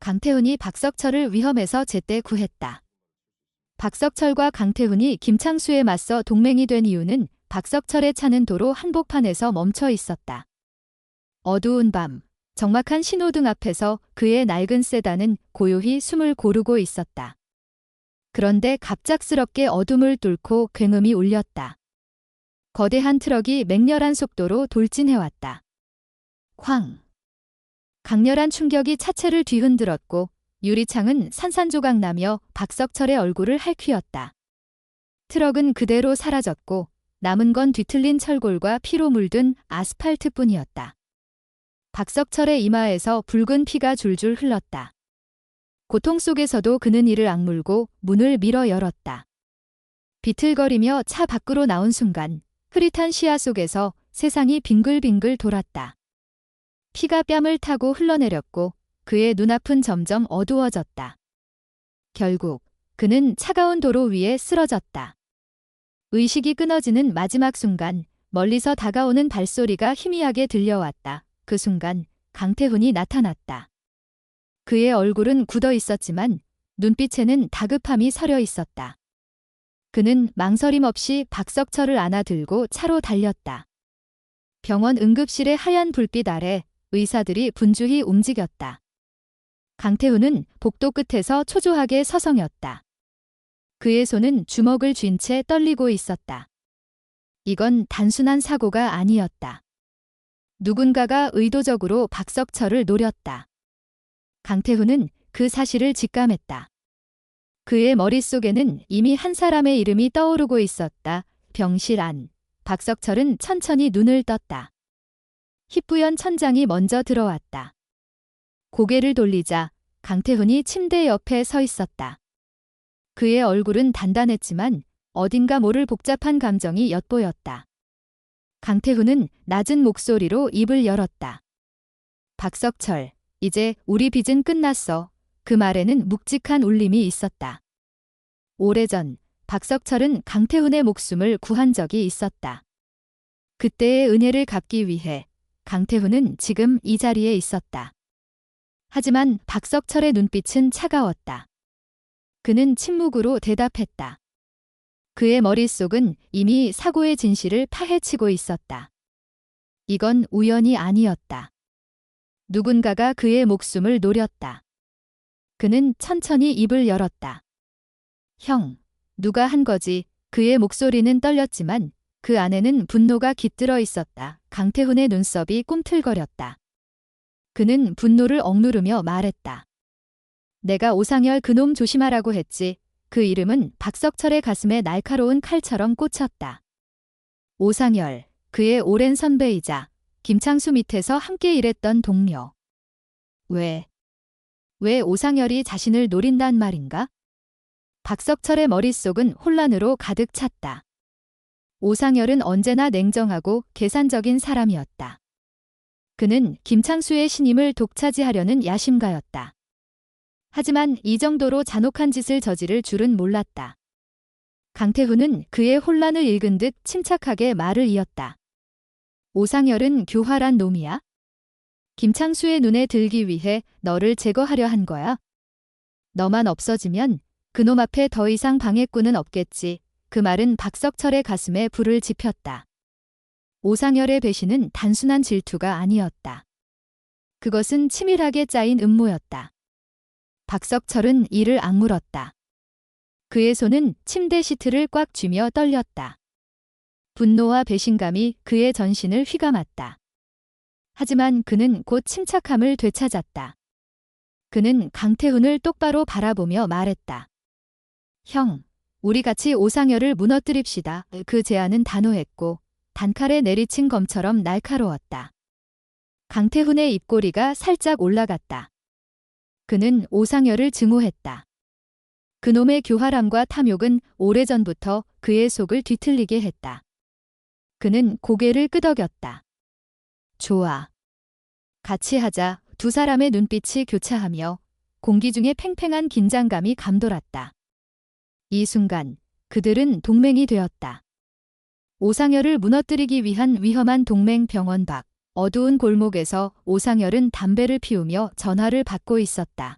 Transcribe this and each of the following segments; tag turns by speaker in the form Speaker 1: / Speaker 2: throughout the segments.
Speaker 1: 강태훈이 박석철을 위험에서 제때 구했다. 박석철과 강태훈이 김창수에 맞서 동맹이 된 이유는 박석철의 차는 도로 한복판에서 멈춰 있었다. 어두운 밤, 적막한 신호등 앞에서 그의 낡은 세단은 고요히 숨을 고르고 있었다. 그런데 갑작스럽게 어둠을 뚫고 굉음이 울렸다. 거대한 트럭이 맹렬한 속도로 돌진해왔다. 쾅! 강렬한 충격이 차체를 뒤흔들었고 유리창은 산산조각 나며 박석철의 얼굴을 핥히었다. 트럭은 그대로 사라졌고 남은 건 뒤틀린 철골과 피로 물든 아스팔트뿐이었다. 박석철의 이마에서 붉은 피가 줄줄 흘렀다. 고통 속에서도 그는 이를 악물고 문을 밀어 열었다. 비틀거리며 차 밖으로 나온 순간 흐릿한 시야 속에서 세상이 빙글빙글 돌았다. 피가 뺨을 타고 흘러내렸고 그의 눈앞은 점점 어두워졌다. 결국 그는 차가운 도로 위에 쓰러졌다. 의식이 끊어지는 마지막 순간 멀리서 다가오는 발소리가 희미하게 들려왔다. 그 순간 강태훈이 나타났다. 그의 얼굴은 굳어 있었지만 눈빛에는 다급함이 서려 있었다. 그는 망설임 없이 박석철을 안아들고 차로 달렸다. 병원 응급실의 하얀 불빛 아래 의사들이 분주히 움직였다. 강태훈은 복도 끝에서 초조하게 서성였다. 그의 손은 주먹을 쥔 채 떨리고 있었다. 이건 단순한 사고가 아니었다. 누군가가 의도적으로 박석철을 노렸다. 강태훈은 그 사실을 직감했다. 그의 머릿속에는 이미 한 사람의 이름이 떠오르고 있었다. 병실 안. 박석철은 천천히 눈을 떴다. 희뿌연 천장이 먼저 들어왔다. 고개를 돌리자 강태훈이 침대 옆에 서 있었다. 그의 얼굴은 단단했지만 어딘가 모를 복잡한 감정이 엿보였다. 강태훈은 낮은 목소리로 입을 열었다. 박석철, 이제 우리 빚은 끝났어. 그 말에는 묵직한 울림이 있었다. 오래전 박석철은 강태훈의 목숨을 구한 적이 있었다. 그때의 은혜를 갚기 위해 강태훈은 지금 이 자리에 있었다. 하지만 박석철의 눈빛은 차가웠다. 그는 침묵으로 대답했다. 그의 머릿속은 이미 사고의 진실을 파헤치고 있었다. 이건 우연이 아니었다. 누군가가 그의 목숨을 노렸다. 그는 천천히 입을 열었다. 형, 누가 한 거지? 그의 목소리는 떨렸지만 그 안에는 분노가 깃들어 있었다. 강태훈의 눈썹이 꿈틀거렸다. 그는 분노를 억누르며 말했다. 내가 오상열 그놈 조심하라고 했지. 그 이름은 박석철의 가슴에 날카로운 칼처럼 꽂혔다. 오상열, 그의 오랜 선배이자 김창수 밑에서 함께 일했던 동료. 왜 오상열이 자신을 노린단 말인가? 박석철의 머릿속은 혼란으로 가득 찼다. 오상열은 언제나 냉정하고 계산적인 사람이었다. 그는 김창수의 신임을 독차지하려는 야심가였다. 하지만 이 정도로 잔혹한 짓을 저지를 줄은 몰랐다. 강태훈은 그의 혼란을 읽은 듯 침착하게 말을 이었다. 오상열은 교활한 놈이야? 김창수의 눈에 들기 위해 너를 제거하려 한 거야? 너만 없어지면 그놈 앞에 더 이상 방해꾼은 없겠지. 그 말은 박석철의 가슴에 불을 지폈다. 오상열의 배신은 단순한 질투가 아니었다. 그것은 치밀하게 짜인 음모였다. 박석철은 이를 악물었다. 그의 손은 침대 시트를 꽉 쥐며 떨렸다. 분노와 배신감이 그의 전신을 휘감았다. 하지만 그는 곧 침착함을 되찾았다. 그는 강태훈을 똑바로 바라보며 말했다. 형, 우리 같이 오상열을 무너뜨립시다. 그 제안은 단호했고 단칼에 내리친 검처럼 날카로웠다. 강태훈의 입꼬리가 살짝 올라갔다. 그는 오상열을 증오했다. 그놈의 교활함과 탐욕은 오래전부터 그의 속을 뒤틀리게 했다. 그는 고개를 끄덕였다. 좋아. 같이 하자. 두 사람의 눈빛이 교차하며 공기 중에 팽팽한 긴장감이 감돌았다. 이 순간 그들은 동맹이 되었다. 오상열을 무너뜨리기 위한 위험한 동맹 병원 밖 어두운 골목에서 오상열은 담배를 피우며 전화를 받고 있었다.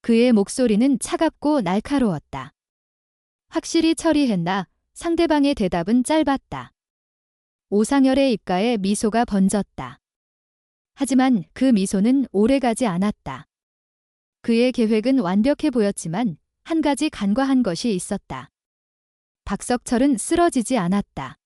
Speaker 1: 그의 목소리는 차갑고 날카로웠다. 확실히 처리했나? 상대방의 대답은 짧았다. 오상열의 입가에 미소가 번졌다. 하지만 그 미소는 오래가지 않았다. 그의 계획은 완벽해 보였지만 한 가지 간과한 것이 있었다. 박석철은 쓰러지지 않았다.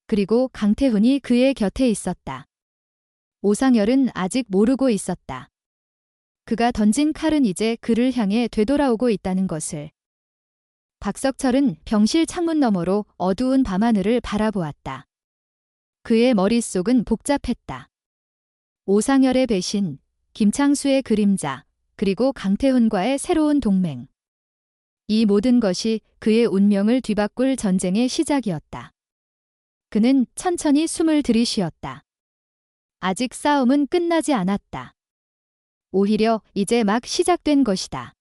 Speaker 1: 그리고 강태훈이 그의 곁에 있었다. 오상열은 아직 모르고 있었다. 그가 던진 칼은 이제 그를 향해 되돌아오고 있다는 것을. 박석철은 병실 창문 너머로 어두운 밤하늘을 바라보았다. 그의 머릿속은 복잡했다. 오상열의 배신, 김창수의 그림자, 그리고 강태훈과의 새로운 동맹. 이 모든 것이 그의 운명을 뒤바꿀 전쟁의 시작이었다. 그는 천천히 숨을 들이쉬었다. 아직 싸움은 끝나지 않았다. 오히려 이제 막 시작된 것이다.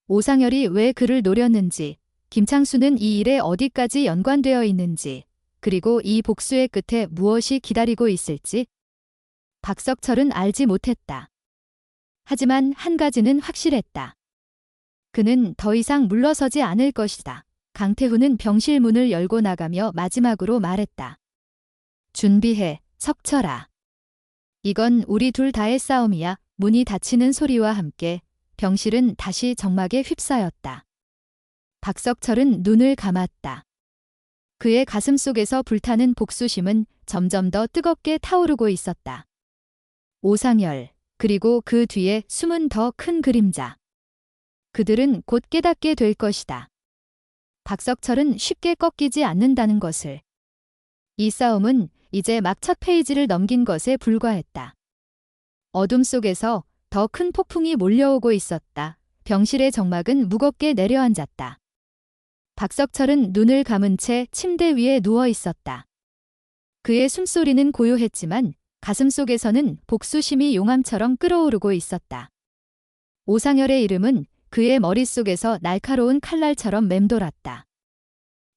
Speaker 1: 오상열이 왜 그를 노렸는지, 김창수는 이 일에 어디까지 연관되어 있는지, 그리고 이 복수의 끝에 무엇이 기다리고 있을지 박석철은 알지 못했다. 하지만 한 가지는 확실했다. 그는 더 이상 물러서지 않을 것이다. 강태훈은 병실 문을 열고 나가며 마지막으로 말했다. 준비해, 석철아. 이건 우리 둘 다의 싸움이야. 문이 닫히는 소리와 함께 병실은 다시 정막에 휩싸였다. 박석철은 눈을 감았다. 그의 가슴 속에서 불타는 복수심은 점점 더 뜨겁게 타오르고 있었다. 오상열, 그리고 그 뒤에 숨은 더 큰 그림자. 그들은 곧 깨닫게 될 것이다. 박석철은 쉽게 꺾이지 않는다는 것을. 이 싸움은 이제 막 첫 페이지를 넘긴 것에 불과했다. 어둠 속에서 더 큰 폭풍이 몰려오고 있었다. 병실의 정막은 무겁게 내려앉았다. 박석철은 눈을 감은 채 침대 위에 누워 있었다. 그의 숨소리는 고요했지만 가슴 속에서는 복수심이 용암처럼 끓어오르고 있었다. 오상열의 이름은 그의 머릿속에서 날카로운 칼날처럼 맴돌았다.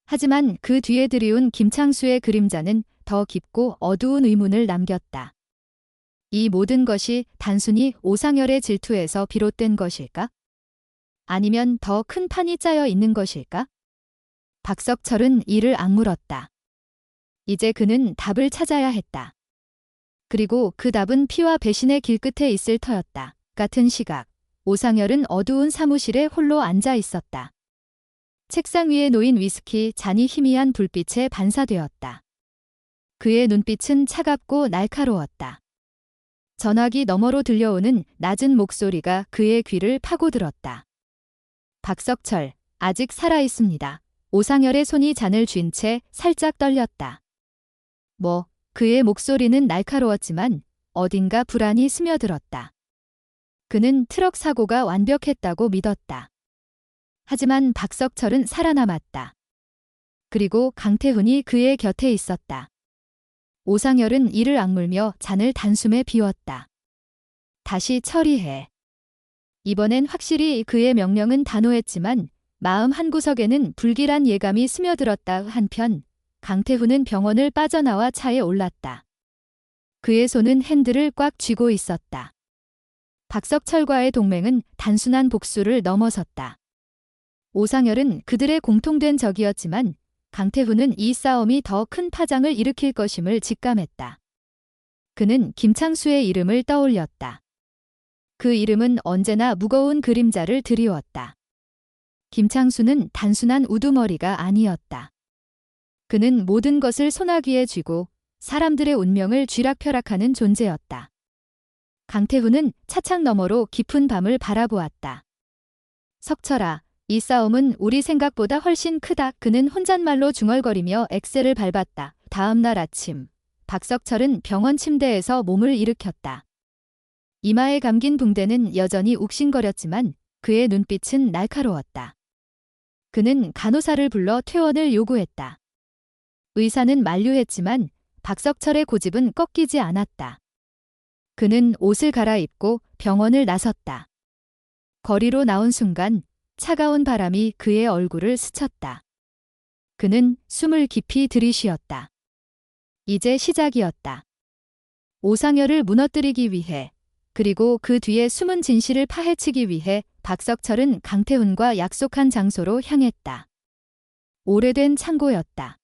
Speaker 1: 하지만 그 뒤에 들이운 김창수의 그림자는 더 깊고 어두운 의문을 남겼다. 이 모든 것이 단순히 오상열의 질투에서 비롯된 것일까? 아니면 더 큰 판이 짜여 있는 것일까? 박석철은 이를 악물었다. 이제 그는 답을 찾아야 했다. 그리고 그 답은 피와 배신의 길끝에 있을 터였다. 같은 시각, 오상열은 어두운 사무실에 홀로 앉아 있었다. 책상 위에 놓인 위스키 잔이 희미한 불빛에 반사되었다. 그의 눈빛은 차갑고 날카로웠다. 전화기 너머로 들려오는 낮은 목소리가 그의 귀를 파고들었다. 박석철, 아직 살아있습니다. 오상열의 손이 잔을 쥔 채 살짝 떨렸다. 그의 목소리는 날카로웠지만 어딘가 불안이 스며들었다. 그는 트럭 사고가 완벽했다고 믿었다. 하지만 박석철은 살아남았다. 그리고 강태훈이 그의 곁에 있었다. 오상열은 이를 악물며 잔을 단숨에 비웠다. 다시 처리해. 이번엔 확실히 그의 명령은 단호했지만 마음 한구석에는 불길한 예감이 스며들었다. 한편 강태훈은 병원을 빠져나와 차에 올랐다. 그의 손은 핸들을 꽉 쥐고 있었다. 박석철과의 동맹은 단순한 복수를 넘어섰다. 오상열은 그들의 공통된 적이었지만 강태훈은 이 싸움이 더 큰 파장을 일으킬 것임을 직감했다. 그는 김창수의 이름을 떠올렸다. 그 이름은 언제나 무거운 그림자를 드리웠다. 김창수는 단순한 우두머리가 아니었다. 그는 모든 것을 소나기에 쥐고 사람들의 운명을 쥐락펴락하는 존재였다. 강태훈은 차창 너머로 깊은 밤을 바라보았다. 석철아, 이 싸움은 우리 생각보다 훨씬 크다. 그는 혼잣말로 중얼거리며 엑셀을 밟았다. 다음 날 아침, 박석철은 병원 침대에서 몸을 일으켰다. 이마에 감긴 붕대는 여전히 욱신거렸지만 그의 눈빛은 날카로웠다. 그는 간호사를 불러 퇴원을 요구했다. 의사는 만류했지만 박석철의 고집은 꺾이지 않았다. 그는 옷을 갈아입고 병원을 나섰다. 거리로 나온 순간 차가운 바람이 그의 얼굴을 스쳤다. 그는 숨을 깊이 들이쉬었다. 이제 시작이었다. 오상열을 무너뜨리기 위해, 그리고 그 뒤에 숨은 진실을 파헤치기 위해 박석철은 강태훈과 약속한 장소로 향했다. 오래된 창고였다.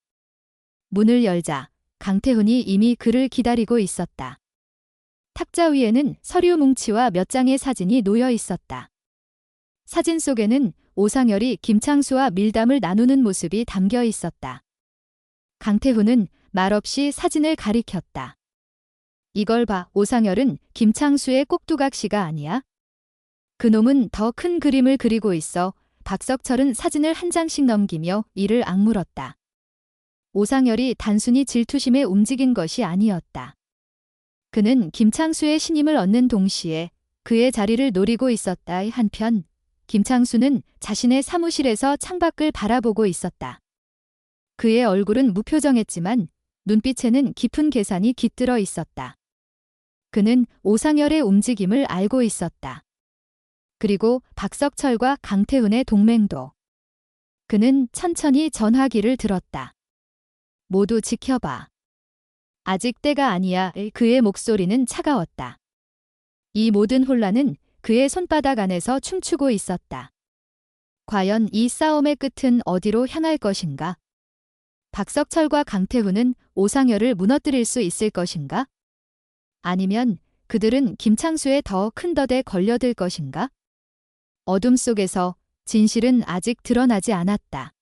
Speaker 1: 문을 열자 강태훈이 이미 그를 기다리고 있었다. 탁자 위에는 서류 뭉치와 몇 장의 사진이 놓여 있었다. 사진 속에는 오상열이 김창수와 밀담을 나누는 모습이 담겨 있었다. 강태훈은 말없이 사진을 가리켰다. 이걸 봐, 오상열은 김창수의 꼭두각시가 아니야? 그놈은 더 큰 그림을 그리고 있어. 박석철은 사진을 한 장씩 넘기며 이를 악물었다. 오상열이 단순히 질투심에 움직인 것이 아니었다. 그는 김창수의 신임을 얻는 동시에 그의 자리를 노리고 있었다. 한편 김창수는 자신의 사무실에서 창밖을 바라보고 있었다. 그의 얼굴은 무표정했지만 눈빛에는 깊은 계산이 깃들어 있었다. 그는 오상열의 움직임을 알고 있었다. 그리고 박석철과 강태훈의 동맹도. 그는 천천히 전화기를 들었다. 모두 지켜봐. 아직 때가 아니야. 그의 목소리는 차가웠다. 이 모든 혼란은 그의 손바닥 안에서 춤추고 있었다. 과연 이 싸움의 끝은 어디로 향할 것인가? 박석철과 강태훈은 오상열을 무너뜨릴 수 있을 것인가? 아니면 그들은 김창수의 더 큰 덫에 걸려들 것인가? 어둠 속에서 진실은 아직 드러나지 않았다.